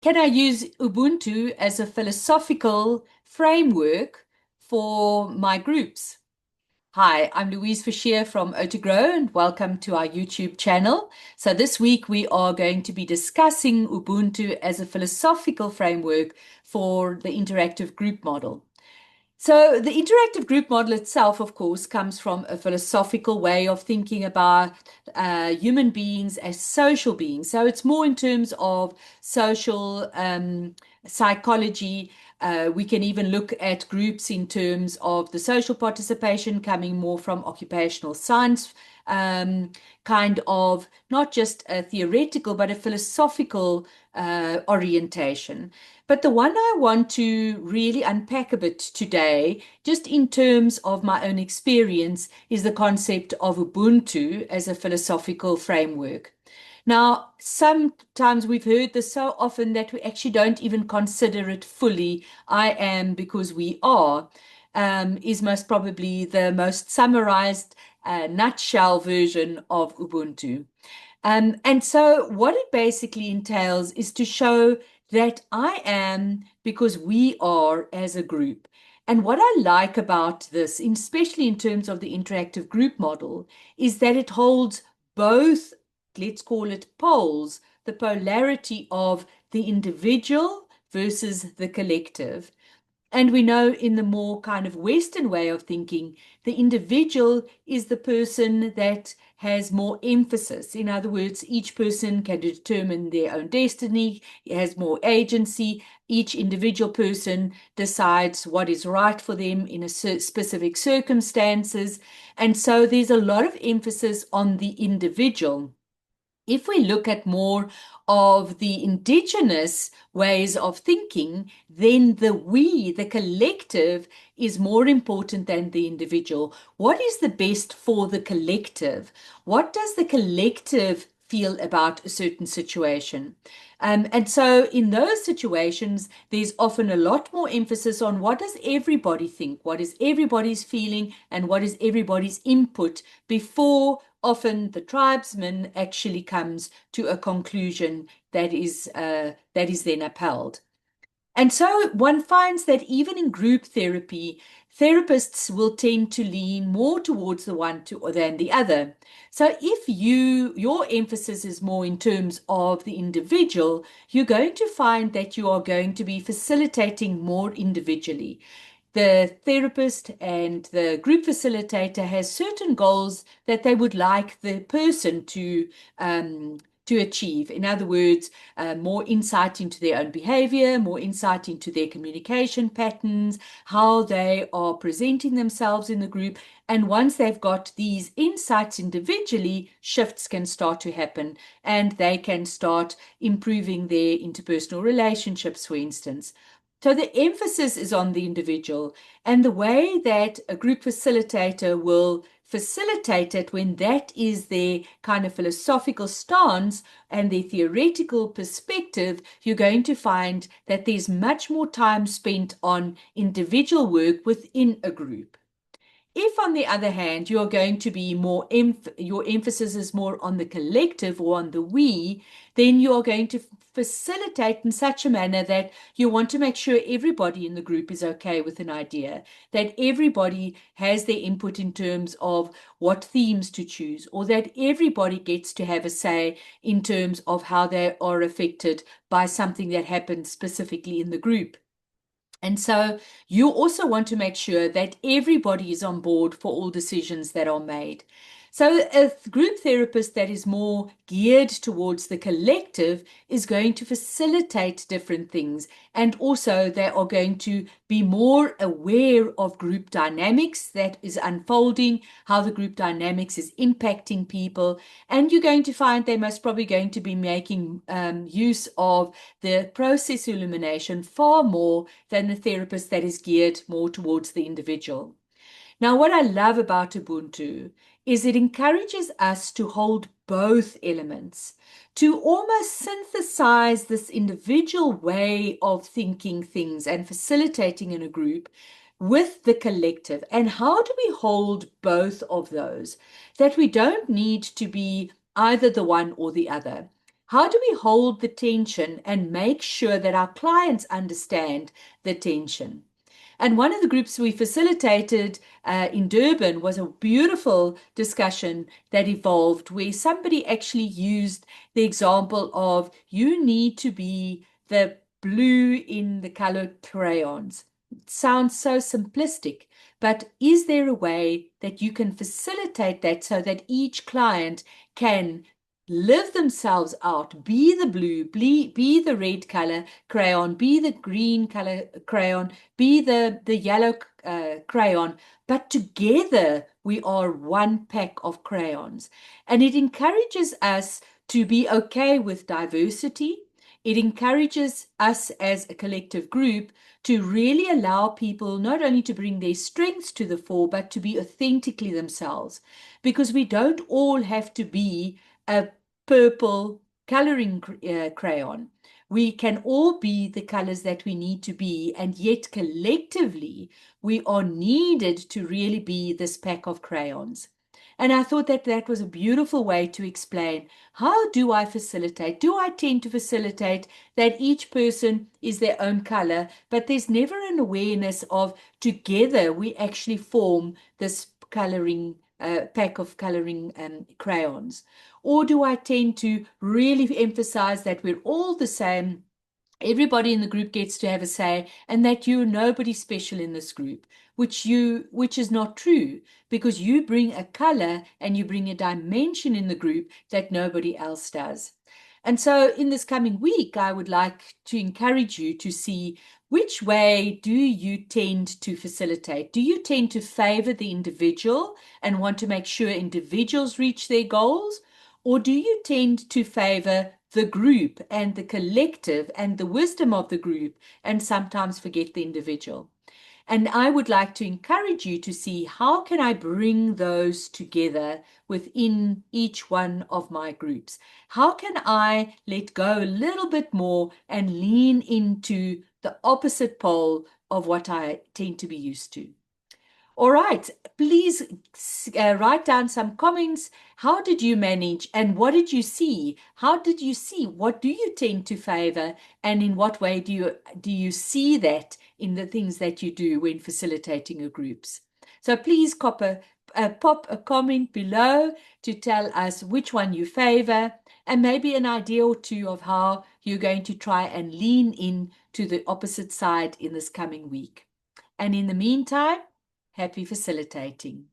can I use Ubuntu as a philosophical framework for my groups? Hi, I'm Louise Fouché from OTGrow and welcome to our YouTube channel. So this week we are going to be discussing Ubuntu as a philosophical framework for the interactive group model. So the interactive group model itself, of course, comes from a philosophical way of thinking about human beings as social beings. So it's more in terms of social psychology. We can even look at groups in terms of the social participation coming more from occupational science, kind of not just a theoretical, but a philosophical orientation. But the one I want to really unpack a bit today, just in terms of my own experience, is the concept of Ubuntu as a philosophical framework. Now, sometimes we've heard this so often that we actually don't even consider it fully. I am because we are, is most probably the most summarized nutshell version of Ubuntu. And so, what it basically entails is to show that I am because we are as a group. And what I like about this, especially in terms of the interactive group model, is that it holds both, let's call it poles, the polarity of the individual versus the collective. And we know in the more kind of Western way of thinking, the individual is the person that has more emphasis. In other words, each person can determine their own destiny, has more agency. Each individual person decides what is right for them in a specific circumstances. And so there's a lot of emphasis on the individual. If we look at more of the indigenous ways of thinking, then the we, the collective, is more important than the individual. What is the best for the collective? What does the collective feel about a certain situation? And so in those situations, there's often a lot more emphasis on what does everybody think, what is everybody's feeling, and what is everybody's input before often the tribesman actually comes to a conclusion that is then upheld. And so one finds that even in group therapy, therapists will tend to lean more towards the one than the other. So if your emphasis is more in terms of the individual, you're going to find that you are going to be facilitating more individually. The therapist and the group facilitator has certain goals that they would like the person to achieve. In other words, more insight into their own behavior, more insight into their communication patterns, how they are presenting themselves in the group. And once they've got these insights individually, shifts can start to happen and they can start improving their interpersonal relationships, for instance. So the emphasis is on the individual, and the way that a group facilitator will facilitate it when that is their kind of philosophical stance and their theoretical perspective, you're going to find that there's much more time spent on individual work within a group. If, on the other hand, you're going to be more, your emphasis is more on the collective or on the we, then you are going to facilitate in such a manner that you want to make sure everybody in the group is okay with an idea, that everybody has their input in terms of what themes to choose, or that everybody gets to have a say in terms of how they are affected by something that happens specifically in the group. And so you also want to make sure that everybody is on board for all decisions that are made. So a group therapist that is more geared towards the collective is going to facilitate different things. And also they are going to be more aware of group dynamics that is unfolding, how the group dynamics is impacting people. And you're going to find they're most probably going to be making use of the process illumination far more than a therapist that is geared more towards the individual. Now, what I love about Ubuntu is it encourages us to hold both elements, to almost synthesize this individual way of thinking things and facilitating in a group with the collective. And how do we hold both of those? That we don't need to be either the one or the other. How do we hold the tension and make sure that our clients understand the tension? And one of the groups we facilitated in Durban was a beautiful discussion that evolved where somebody actually used the example of you need to be the blue in the color crayons. It sounds so simplistic, but is there a way that you can facilitate that so that each client can live themselves out, be the blue, be the red color crayon, be the green color crayon, be the yellow crayon, but together we are one pack of crayons. And it encourages us to be okay with diversity. It encourages us as a collective group to really allow people not only to bring their strengths to the fore, but to be authentically themselves. Because we don't all have to be a purple coloring crayon. We can all be the colors that we need to be, and yet collectively we are needed to really be this pack of crayons. And I thought that that was a beautiful way to explain how do I facilitate? Do I tend to facilitate that each person is their own color, but there's never an awareness of together we actually form this coloring pack of coloring crayons? Or do I tend to really emphasize that we're all the same? Everybody in the group gets to have a say, and that you're nobody special in this group, which is not true, because you bring a color and you bring a dimension in the group that nobody else does. And so in this coming week, I would like to encourage you to see which way do you tend to facilitate? Do you tend to favor the individual and want to make sure individuals reach their goals? Or do you tend to favor the group and the collective and the wisdom of the group and sometimes forget the individual? And I would like to encourage you to see how can I bring those together within each one of my groups? How can I let go a little bit more and lean into the opposite pole of what I tend to be used to? All right, please write down some comments. How did you manage and what did you see? How did you see? What do you tend to favor? And in what way do you see that in the things that you do when facilitating your groups? So please pop a comment below to tell us which one you favor and maybe an idea or two of how you're going to try and lean in to the opposite side in this coming week. And in the meantime, happy facilitating.